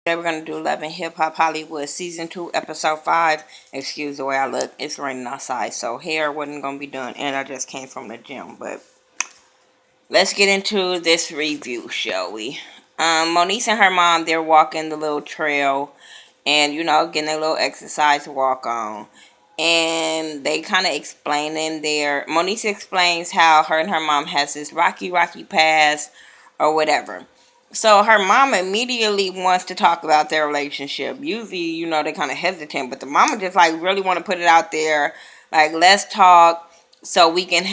Today we're going to do Love and Hip Hop Hollywood Season 2, Episode 5. Excuse the way I look. It's raining outside, so hair wasn't going to be done. And I just came from the gym. But let's get into this review, shall we? Moniece and her mom, they're walking the little trail. And, getting a little exercise to walk on. And they kind of explaining their... Moniece explains how her and her mom has this rocky past or whatever. So her mom immediately wants to talk about their relationship. Usually, they kind of hesitant, but the mama just like really want to put it out there. Like, let's talk so we can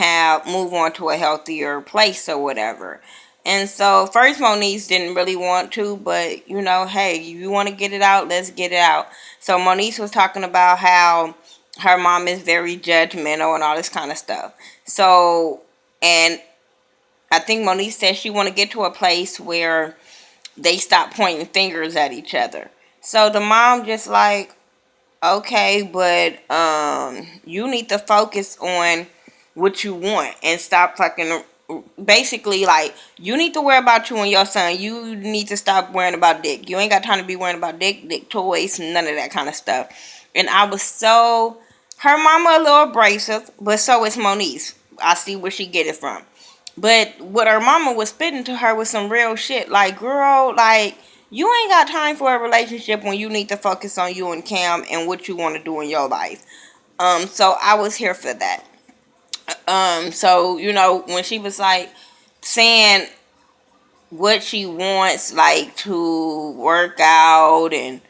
move on to a healthier place or whatever. And so first Moniece didn't really want to, but hey, you want to get it out, let's get it out. So Moniece was talking about how her mom is very judgmental and all this kind of stuff. So, and I think Moniece said she want to get to a place where they stop pointing fingers at each other. So the mom just like, okay, but you need to focus on what you want and stop fucking. Basically, like, you need to worry about you and your son. You need to stop worrying about dick. You ain't got time to be worrying about dick toys, none of that kind of stuff. And I was so... Her mama a little abrasive, but so is Moniece. I see where she get it from. But what her mama was spitting to her was some real shit. Like, girl, like, you ain't got time for a relationship when you need to focus on you and Cam and what you want to do in your life. So I was here for that. So, when she was like saying what she wants, like, to work out and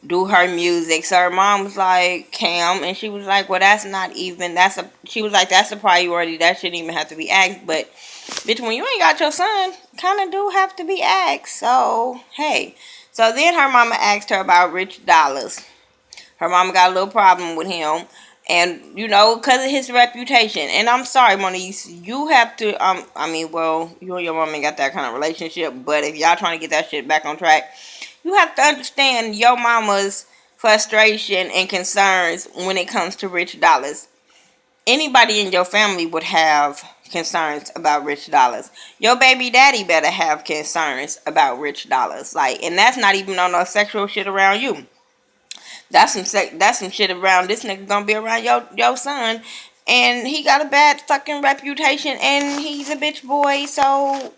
do her music. So her mom was like, Cam, and she was like, well, that's not even, she was like, that's a priority. That shouldn't even have to be asked. But, bitch, when you ain't got your son, kind of do have to be asked. So, hey. So then her mama asked her about Rich Dollars. Her mama got a little problem with him. And, because of his reputation. And I'm sorry, Moniece, you have to, well, you and your mom ain't got that kind of relationship. But if y'all trying to get that shit back on track, you have to understand your mama's frustration and concerns when it comes to Rich Dollars. Anybody in your family would have concerns about Rich Dollars. Your baby daddy better have concerns about Rich Dollars. Like, and that's not even on no sexual shit around you. That's some shit around this nigga gonna be around your son, and he got a bad fucking reputation, and he's a bitch boy. So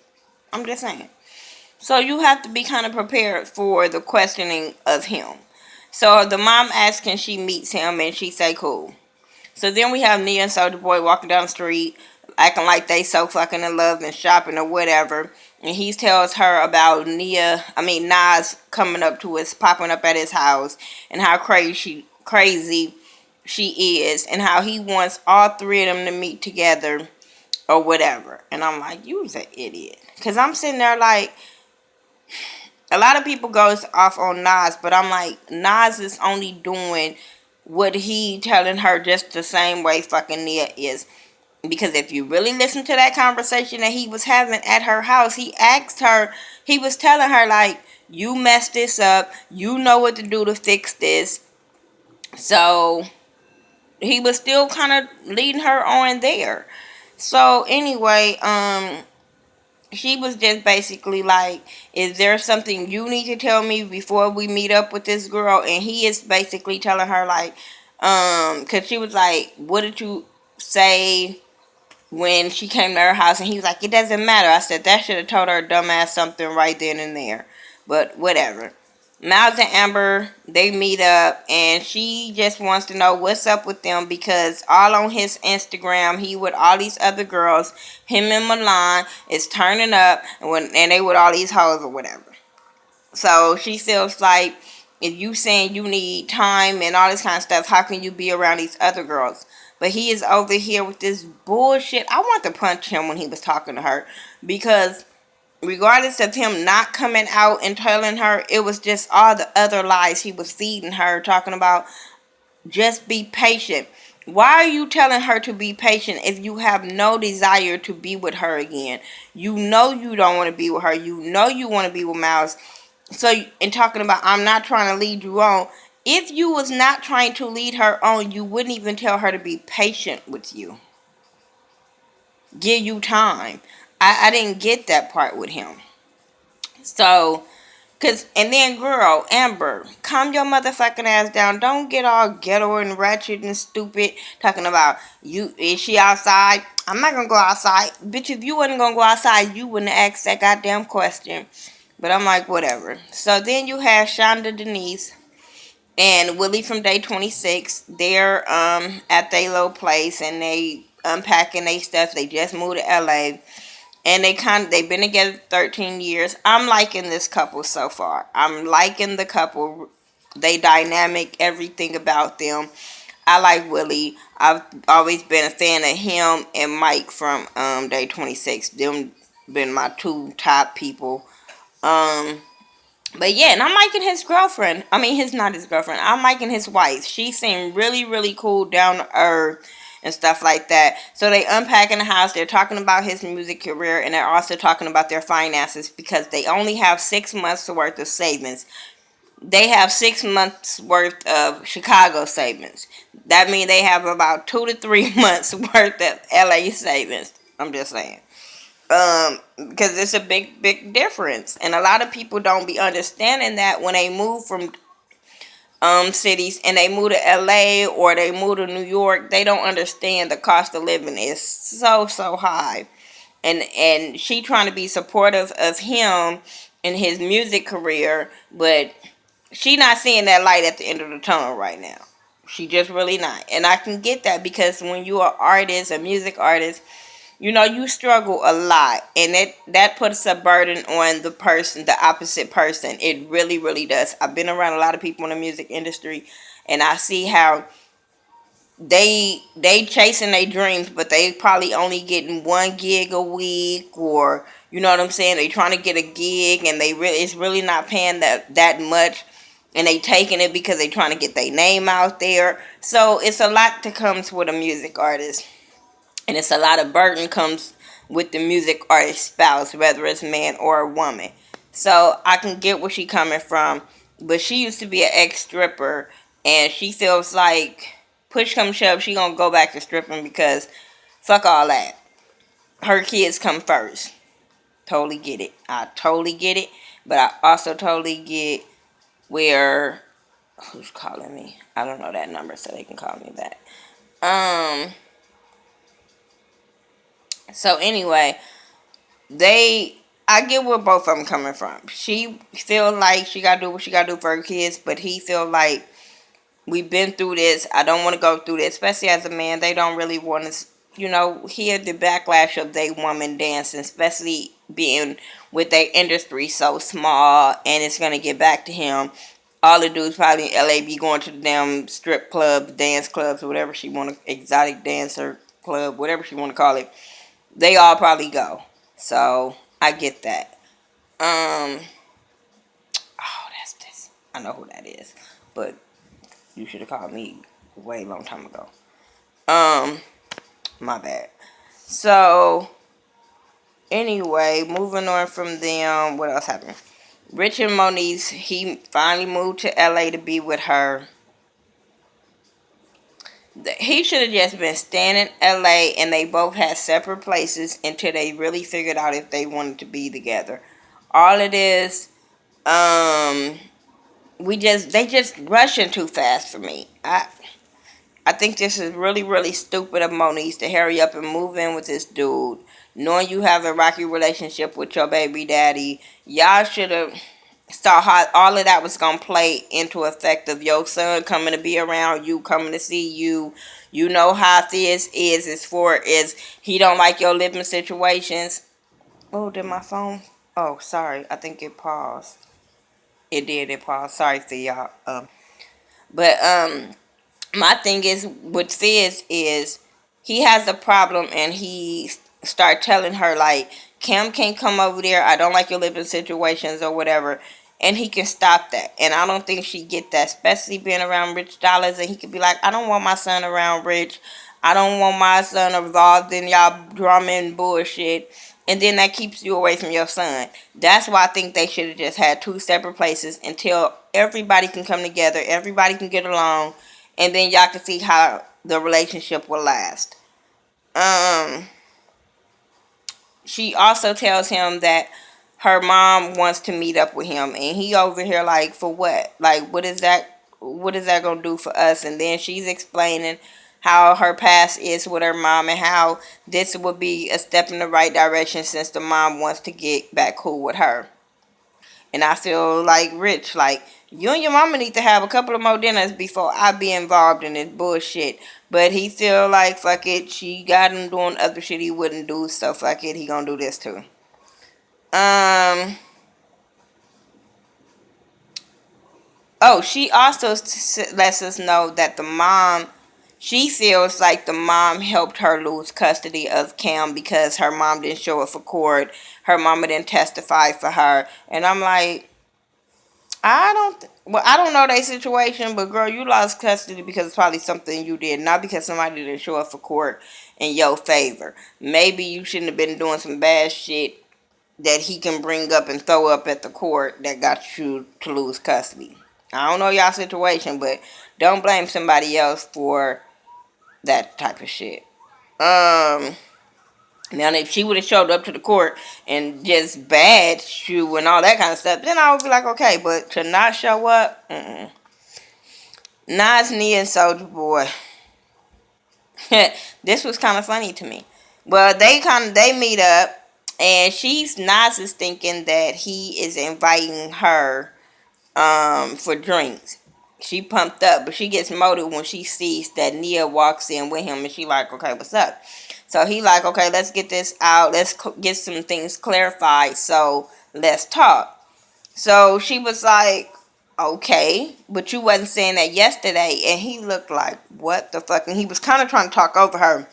I'm just saying. So you have to be kind of prepared for the questioning of him. So the mom asks, can she meets him, and she say cool. So then we have Nia and Soulja Boy walking down the street, acting like they so fucking in love and shopping or whatever. And he tells her about Nas coming up to us, popping up at his house, and how crazy she is, and how he wants all three of them to meet together or whatever. And I'm like, you's an idiot. Because I'm sitting there like, a lot of people goes off on Nas, but I'm like, Nas is only doing what he telling her just the same way fucking Nia is. Because if you really listen to that conversation that he was having at her house, he asked her, he was telling her, like, you messed this up. You know what to do to fix this. So he was still kind of leading her on there. So anyway, she was just basically like, is there something you need to tell me before we meet up with this girl? And he is basically telling her, like, because she was like, what did you say when she came to her house? And he was like, it doesn't matter. I said, that should have told her dumbass something right then and there. But whatever. Miles and Amber, they meet up, and she just wants to know what's up with them, because all on his Instagram, he with all these other girls, him and Milan is turning up, and they with all these hoes or whatever. So she feels like, if you saying you need time and all this kind of stuff, how can you be around these other girls? But he is over here with this bullshit. I want to punch him when he was talking to her, because regardless of him not coming out and telling her, it was just all the other lies he was feeding her, talking about just be patient. Why are you telling her to be patient if you have no desire to be with her again? You know you don't want to be with her. You know you want to be with Miles. So, in talking about, I'm not trying to lead you on. If you was not trying to lead her on, you wouldn't even tell her to be patient with you. Give you time. I didn't get that part with him. So, Cause and then girl, Amber, calm your motherfucking ass down. Don't get all ghetto and ratchet and stupid talking about you is she outside? I'm not gonna go outside. Bitch, if you wasn't gonna go outside, you wouldn't ask that goddamn question. But I'm like, whatever. So then you have Shonda Denise and Willie from Day 26. They're at their little place and they unpacking their stuff. They just moved to LA and they've been together 13 years. I'm liking this couple so far. I'm liking the couple. They dynamic, everything about them. I like Willie. I've always been a fan of him and Mike from Day 26. Them been my two top people. Um but yeah, and I'm liking his girlfriend. I mean, his not his girlfriend. I'm liking his wife. She seemed really, really cool, down to earth, and stuff like that. So they unpacking the house. They're talking about his music career, and they're also talking about their finances because they only have 6 months worth of savings. They have 6 months worth of Chicago savings. That means they have about 2 to 3 months worth of LA savings. I'm just saying. Because it's a big difference, and a lot of people don't be understanding that when they move from cities and they move to LA or they move to New York, they don't understand the cost of living is so high. And she trying to be supportive of him in his music career, but she not seeing that light at the end of the tunnel right now. She just really not, and I can get that because when you are artist, a music artist, you know, you struggle a lot, and that puts a burden on the person, the opposite person. It really, really does. I've been around a lot of people in the music industry, and I see how they chasing their dreams, but they probably only getting one gig a week, or you know what I'm saying. They trying to get a gig, and it's really not paying that much, and they taking it because they trying to get their name out there. So it's a lot that comes with a music artist, and it's a lot of burden comes with the music artist spouse, whether it's man or a woman. So I can get where she coming from, but she used to be an ex stripper, and she feels like push come shove, she gonna go back to stripping because fuck all that. Her kids come first. Totally get it. I totally get it, but I also totally get where who's calling me. I don't know that number, so they can call me back. Um. So anyway, they I get where both of them coming from. She feel like she gotta do what she gotta do for her kids, but he feel like we've been through this. I don't want to go through this, especially as a man. They don't really want to, hear the backlash of they woman dancing, especially being with their industry so small, and it's gonna get back to him. All the dudes probably in LA be going to the damn strip club, dance clubs, or whatever she want to, exotic dancer club, whatever she want to call it. They all probably go. So I get that. Oh, that's this. I know who that is, but you should have called me way long time ago. Um, my bad. So anyway, moving on from them, what else happened? Richard Moniz, he finally moved to LA to be with her. He should have just been staying in LA, and they both had separate places until they really figured out if they wanted to be together. All it is, um, they just rushing too fast for me. I think this is really, really stupid of Moniz to hurry up and move in with this dude, knowing you have a rocky relationship with your baby daddy. Y'all should have saw how all of that was gonna play into effect of your son coming to be around you, coming to see you. You know how this is for is he don't like your living situations. Oh, did my phone? Oh, sorry. I think it paused. It did. It paused. Sorry for y'all. But my thing is with Fizz is he has a problem, and he start telling her like Cam can't come over there. I don't like your living situations or whatever, and he can stop that. And I don't think she get that, especially being around Rich Dollars. And he could be like, I don't want my son around Rich. I don't want my son involved in y'all drama and bullshit. And then that keeps you away from your son. That's why I think they should have just had two separate places until everybody can come together, everybody can get along, and then y'all can see how the relationship will last. Um, she also tells him that her mom wants to meet up with him, and he over here like, for what? Like, what is that gonna do for us? And then she's explaining how her past is with her mom, and how this would be a step in the right direction since the mom wants to get back cool with her. And I feel like Rich, like, you and your mama need to have a couple of more dinners before I be involved in this bullshit. But he feel like, fuck it, she got him doing other shit he wouldn't do, so fuck it, he gonna do this too. Um. Oh, she also lets us know that the mom, she feels like the mom helped her lose custody of Cam because her mom didn't show up for court. Her mama didn't testify for her. And I'm like, I don't know their situation, but girl, you lost custody because it's probably something you did, not because somebody didn't show up for court in your favor. Maybe you shouldn't have been doing some bad shit that he can bring up and throw up at the court that got you to lose custody. I don't know y'all situation, but don't blame somebody else for that type of shit. Um, Now if she would have showed up to the court and just bad you and all that kind of stuff, then I would be like, okay, but to not show up, Nas, Nia, and Soldier Boy. This was kind of funny to me. Well, they meet up, and Nas is thinking that he is inviting her for drinks. She pumped up, but she gets motive when she sees that Nia walks in with him, and she like, okay, what's up? So he like, okay, let's get this out. Let's get some things clarified. So let's talk. So she was like, okay, but you wasn't saying that yesterday. And he looked like, what the fuck? And he was kind of trying to talk over her,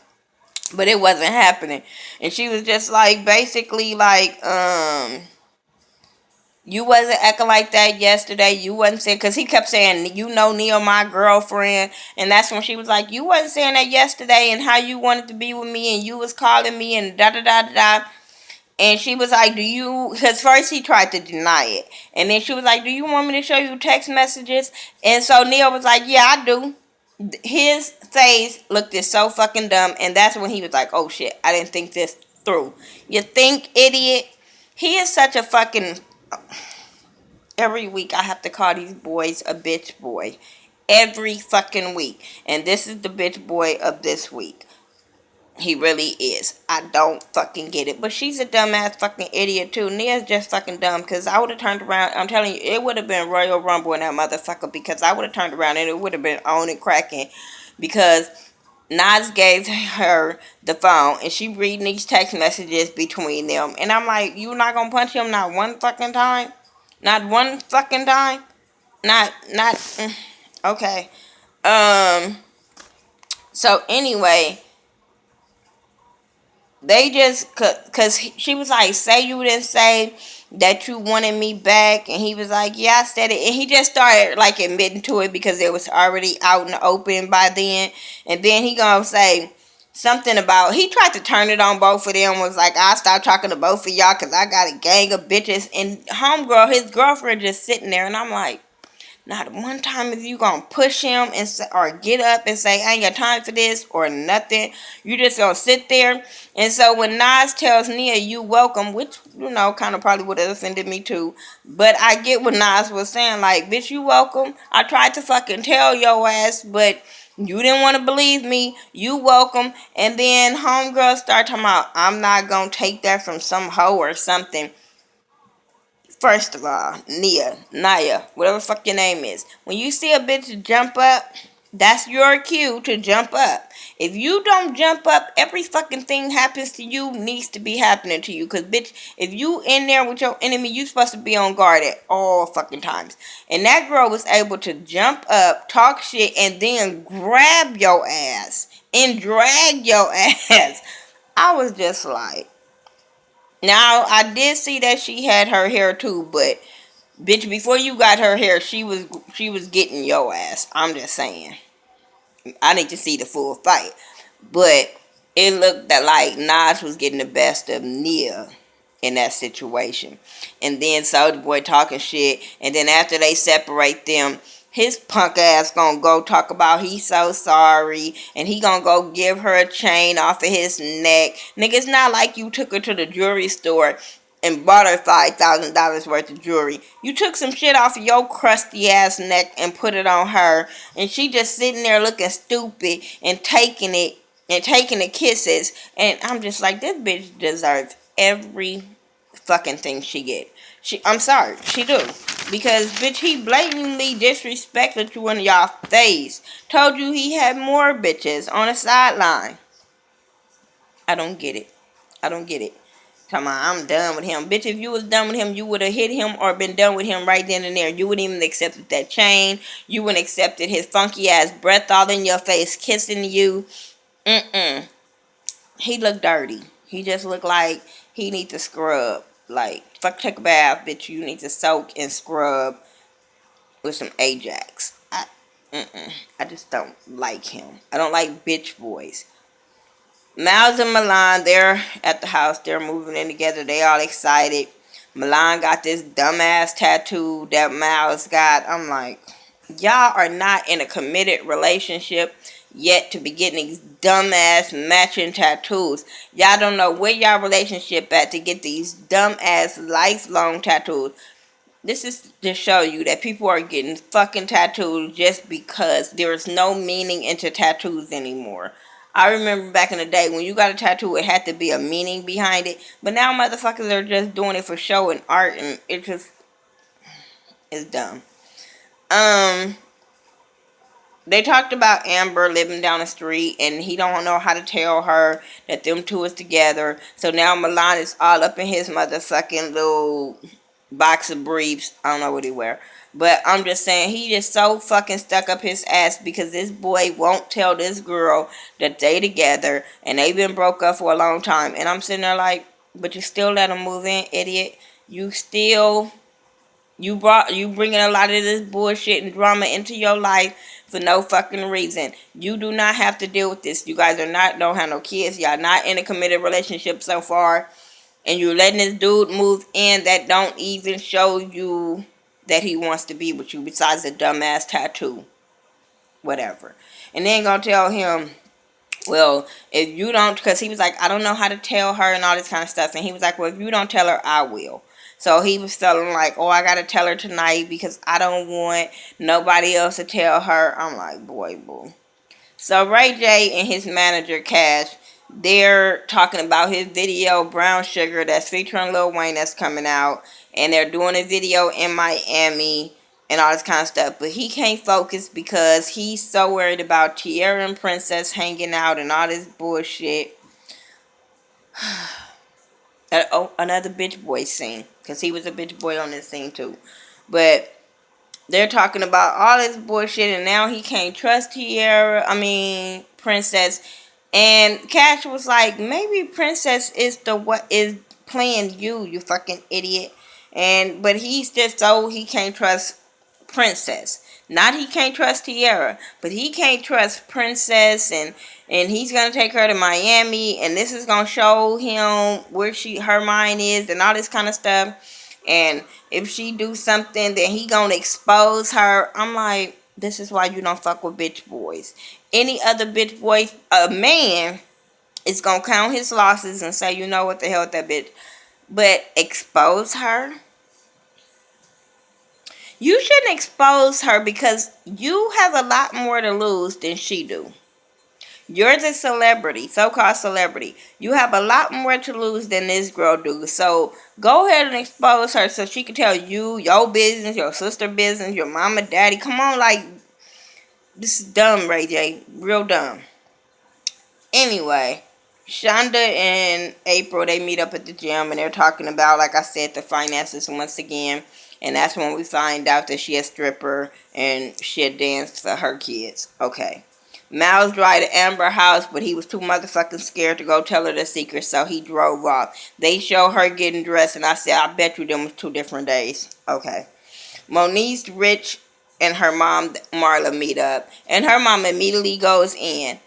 but it wasn't happening. And she was just like, basically like, you wasn't acting like that yesterday. You wasn't saying, because he kept saying, you know, Neil, my girlfriend. And that's when she was like, you wasn't saying that yesterday and how you wanted to be with me and you was calling me and da da da da da. And she was like, do you, because first he tried to deny it. And then she was like, do you want me to show you text messages? And so Neil was like, yeah, I do. His face looked just so fucking dumb. And that's when he was like, oh shit, I didn't think this through. You think, idiot? He is such a fucking... Every week I have to call these boys a bitch boy. Every fucking week. And this is the bitch boy of this week. He really is. I don't fucking get it. But she's a dumbass fucking idiot too. Nia's just fucking dumb. Because I would have turned around. I'm telling you, it would have been Royal Rumble in that motherfucker. Because I would have turned around and it would have been on and cracking. Because Nas gave her the phone. And she reading these text messages between them. And I'm like, you not going to punch him not one fucking time? Not one fucking time? Okay. So anyway, they just, cause she was like, say you didn't say that you wanted me back, and he was like, yeah, I said it, and he just started like admitting to it because it was already out in the open by then, and then he gonna say something about, he tried to turn it on both of them, was like, I'll stop talking to both of y'all because I got a gang of bitches, and homegirl, his girlfriend just sitting there, and I'm like, not one time is you gonna push him and say, or get up and say, I ain't got time for this or nothing. You just gonna sit there. And so when Nas tells Nia, you welcome, which, you know, kind of probably would have offended me too. But I get what Nas was saying. Like, bitch, you welcome. I tried to fucking tell your ass, but you didn't want to believe me. You welcome. And then homegirl start talking about, I'm not gonna take that from some hoe or something. First of all, Naya, whatever the fuck your name is. When you see a bitch jump up, that's your cue to jump up. If you don't jump up, every fucking thing happens to you needs to be happening to you. Cause bitch, if you in there with your enemy, you supposed to be on guard at all fucking times. And that girl was able to jump up, talk shit, and then grab your ass and drag your ass. I was just like, now, I did see that she had her hair too, but bitch, before you got her hair, she was getting your ass. I'm just saying. I need to see the full fight. But it looked that like Nas was getting the best of Nia in that situation. And then Soulja Boy talking shit. And then after they separate them, his punk ass gonna go talk about he's so sorry. And he gonna go give her a chain off of his neck. Nigga, it's not like you took her to the jewelry store and bought her $5,000 worth of jewelry. You took some shit off of your crusty ass neck and put it on her, and she just sitting there looking stupid and taking it and taking the kisses. And I'm just like, this bitch deserves every fucking thing she get. I'm sorry, she do. Because bitch, he blatantly disrespected you in y'all face. Told you he had more bitches on the sideline. I don't get it. I don't get it. Come on, I'm done with him. Bitch, if you was done with him, you would have hit him or been done with him right then and there. You wouldn't even accepted that chain. You wouldn't accepted his funky ass breath all in your face, kissing you. Mm-mm. He looked dirty. He just looked like he need to scrub. Like, fuck, take a bath, bitch. You need to soak and scrub with some Ajax. I just don't like him. I don't like bitch boys. Miles and Milan, they're at the house. They're moving in together. They all excited. Milan got this dumbass tattoo that Miles got. I'm like, y'all are not in a committed relationship yet to be getting these dumbass matching tattoos. Y'all don't know where y'all relationship at to get these dumbass lifelong tattoos. This is to show you that people are getting fucking tattoos just because there is no meaning into tattoos anymore. I remember back in the day when you got a tattoo, it had to be a meaning behind it. But now motherfuckers are just doing it for show and art, and it just is dumb. Um, they talked about Amber living down the street, and he don't know how to tell her that them two is together. So now Milan is all up in his motherfucking little box of briefs. I don't know what he wear. But I'm just saying, he just so fucking stuck up his ass because this boy won't tell this girl that they together and they've been broke up for a long time. And I'm sitting there like, but you still let him move in, idiot. You still, you bringing a lot of this bullshit and drama into your life for no fucking reason. You do not have to deal with this. You guys are not, don't have no kids. Y'all not in a committed relationship so far. And you're letting this dude move in that don't even show you that he wants to be with you besides a dumbass tattoo. Whatever. And then gonna tell him, well, if you don't, because he was like, I don't know how to tell her and all this kind of stuff. And he was like, well, if you don't tell her, I will. So he was telling like, oh, I gotta tell her tonight because I don't want nobody else to tell her. I'm like, boy, boo. So Ray J and his manager Cash, they're talking about his video Brown Sugar that's featuring Lil Wayne that's coming out, and they're doing a video in Miami and all this kind of stuff. But he can't focus because he's so worried about Tierra and Princess hanging out and all this bullshit. Oh, another bitch boy scene, because he was a bitch boy on this scene too. But they're talking about all this bullshit, and now he can't trust Princess. And Cash was like, maybe Princess is the what is playing you, you fucking idiot. But he's just so he can't trust Princess. Not he can't trust Tierra, but he can't trust Princess, and he's gonna take her to Miami, and this is gonna show him where her mind is and all this kind of stuff. And if she do something, then he gonna expose her. I'm like, this is why you don't fuck with bitch boys. Any other bitch boy, a man is gonna count his losses and say, you know what the hell with that bitch. But expose her? You shouldn't expose her because you have a lot more to lose than she do. You're the celebrity, so-called celebrity. You have a lot more to lose than this girl do. So go ahead and expose her so she can tell you your business, your sister business, your mama, daddy. Come on, like, this is dumb, Ray J. Real dumb. Anyway, Shonda and April, they meet up at the gym and they're talking about, like I said, the finances once again. And that's when we find out that she a stripper and she a dance for her kids. Okay. Miles drive to Amber house, but he was too motherfucking scared to go tell her the secret, so he drove off. They show her getting dressed, and I said, I bet you them was 2 different days. Okay. Monique Rich and her mom Marla meet up, and her mom immediately goes in.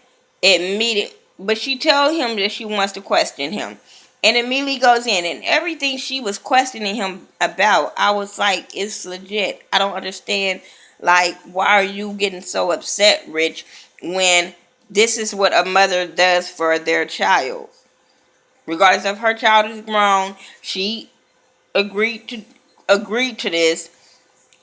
But she tells him that she wants to question him, and immediately goes in, and everything she was questioning him about, I was like, it's legit. I don't understand. Like, why are you getting so upset, Rich, when this is what a mother does for their child? Regardless of her child is grown, she agreed to agreed to this,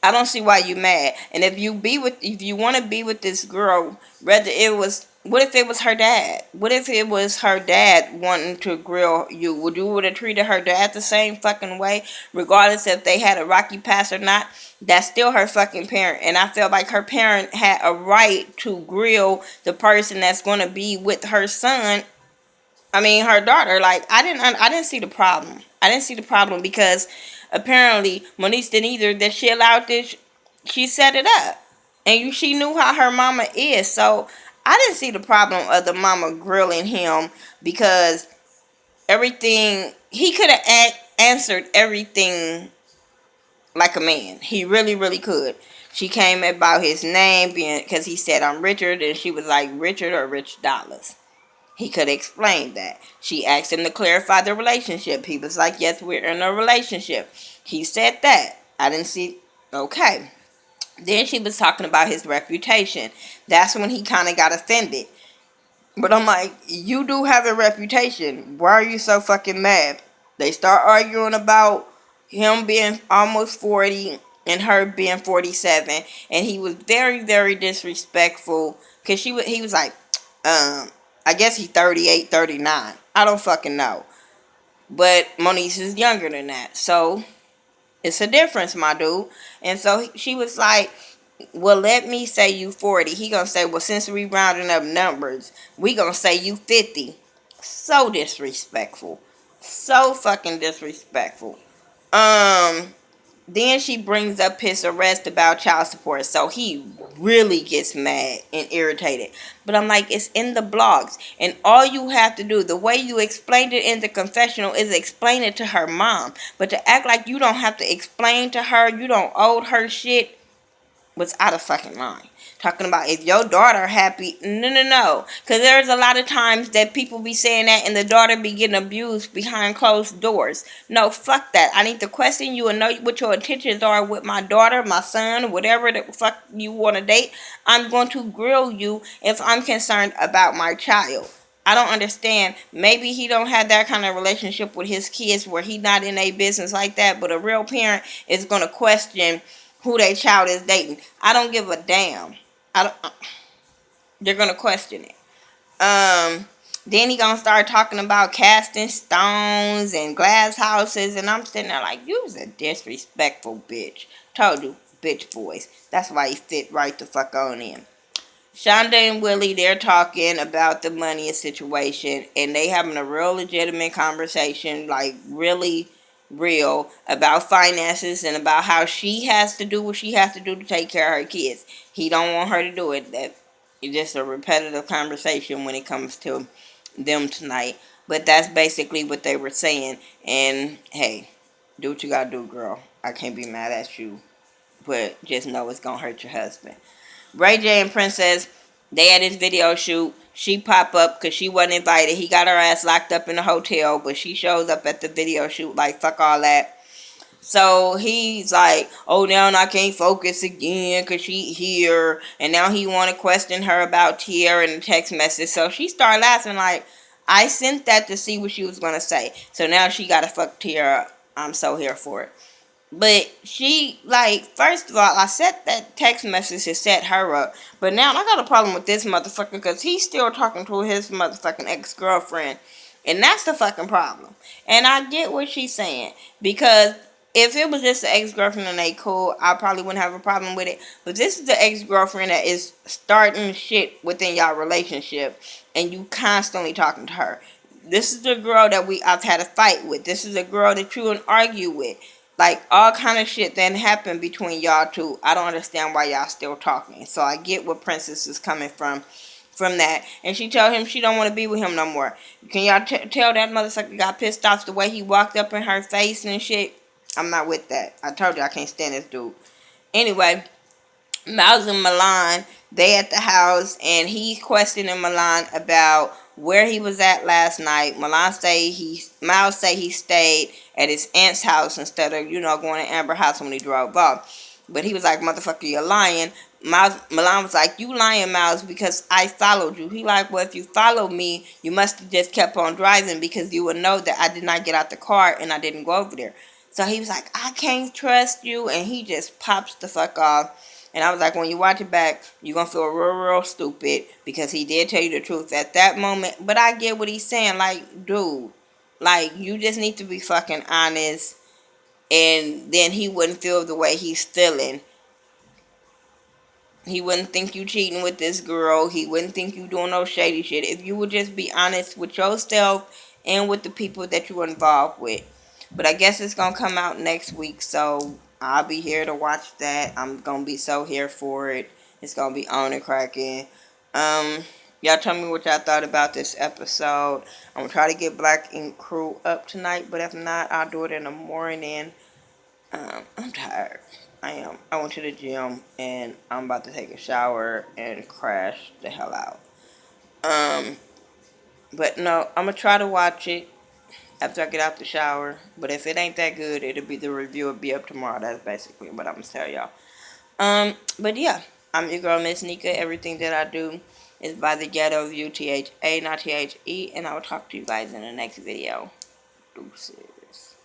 I don't see why you mad. And if you want to be with this girl, whether it was, what if it was her dad? What if it was her dad wanting to grill you? Would have treated her dad the same fucking way, regardless if they had a rocky past or not? That's still her fucking parent, and I feel like her parent had a right to grill the person that's going to be with her son. I mean, her daughter. Like, I didn't see the problem. I didn't see the problem because apparently Monique didn't either. That she allowed this. She set it up, and she knew how her mama is. So I didn't see the problem of the mama grilling him because everything he could have answered everything like a man. He really, really could. She came about his name being because he said I'm Richard, and she was like Richard or Rich Dollars. He could explain that. She asked him to clarify the relationship. He was like, yes, we're in a relationship. He said that. I didn't see. Okay. Then she was talking about his reputation. That's when he kind of got offended. But I'm like, you do have a reputation. Why are you so fucking mad? They start arguing about him being almost 40 and her being 47. And he was very, very disrespectful. Because he was like, I guess he's 38, 39. I don't fucking know. But Monique is younger than that. So it's a difference, my dude. And so she was like, well, let me say you 40. He gonna say, well, since we rounding up numbers, we gonna say you 50. So disrespectful. So fucking disrespectful. Um, then she brings up his arrest about child support. So he really gets mad and irritated. But I'm like, it's in the blogs. And all you have to do, the way you explained it in the confessional, is explain it to her mom. But to act like you don't have to explain to her, you don't owe her shit, was out of fucking line. Talking about if your daughter happy, no. Because there's a lot of times that people be saying that and the daughter be getting abused behind closed doors. No, fuck that. I need to question you and know what your intentions are with my daughter, my son, whatever the fuck you want to date. I'm going to grill you if I'm concerned about my child. I don't understand. Maybe he don't have that kind of relationship with his kids where he not in a business like that, but a real parent is going to question who their child is dating. I don't give a damn. I don't. They're gonna question it. Then he gonna start talking about casting stones and glass houses, and I'm sitting there like, you's a disrespectful bitch. Told you, bitch voice. That's why he fit right the fuck on in. Shonda and Willie, they're talking about the money situation, and they having a real legitimate conversation, like really real, about finances and about how she has to do what she has to do to take care of her kids. He don't want her to do it. That it's just a repetitive conversation when it comes to them tonight. But that's basically what they were saying. And hey, do what you gotta do, girl. I can't be mad at you, but just know it's gonna hurt your husband. Ray J and Princess, they had this video shoot. She pop up because she wasn't invited. He got her ass locked up in the hotel, but she shows up at the video shoot like, fuck all that. So he's like, oh, now I can't focus again because she here. And now he want to question her about Tierra in the text message. So she started laughing like, I sent that to see what she was going to say. So now she got to fuck Tierra. I'm so here for it. But she, like, first of all, I set that text message to set her up. But now I got a problem with this motherfucker because he's still talking to his motherfucking ex-girlfriend. And that's the fucking problem. And I get what she's saying. Because if it was just an ex-girlfriend and they cool, I probably wouldn't have a problem with it. But this is the ex-girlfriend that is starting shit within y'all relationship. And you constantly talking to her. This is the girl that I've had a fight with. This is the girl that you would argue with. Like, all kind of shit that happened between y'all two. I don't understand why y'all still talking. So I get where Princess is coming from that. And she told him she don't want to be with him no more. Can y'all tell that motherfucker got pissed off the way he walked up in her face and shit? I'm not with that. I told you I can't stand this dude. Anyway, Miles and Milan, they at the house, and he's questioning Milan about where he was at last night. Miles say he stayed at his aunt's house instead of, going to Amber's house when he drove off. But he was like, motherfucker, you're lying. Milan was like, you lying, Miles, because I followed you. He like, well, if you followed me, you must have just kept on driving because you would know that I did not get out the car and I didn't go over there. So he was like, I can't trust you, and he just pops the fuck off. And I was like, when you watch it back, you're gonna feel real stupid because he did tell you the truth at that moment. But I get what he's saying. Like, dude, like, you just need to be fucking honest, and then he wouldn't feel the way he's feeling. He wouldn't think you cheating with this girl. He wouldn't think you doing no shady shit if you would just be honest with yourself and with the people that you're involved with. But I guess it's gonna come out next week, so I'll be here to watch that. I'm gonna be so here for it. It's gonna be on and cracking. Um, y'all tell me what y'all thought about this episode. I'm gonna try to get Black Ink Crew up tonight, but if not, I'll do it in the morning. I'm tired. I am. I went to the gym and I'm about to take a shower and crash the hell out. Um, but no, I'm gonna try to watch it after I get out the shower. But if it ain't that good, it'll be the review will be up tomorrow. That's basically what I'm gonna tell y'all. But yeah, I'm your girl Miss Nika. Everything that I do is by the Ghetto View, THA, not THE, and I will talk to you guys in the next video. Deuces.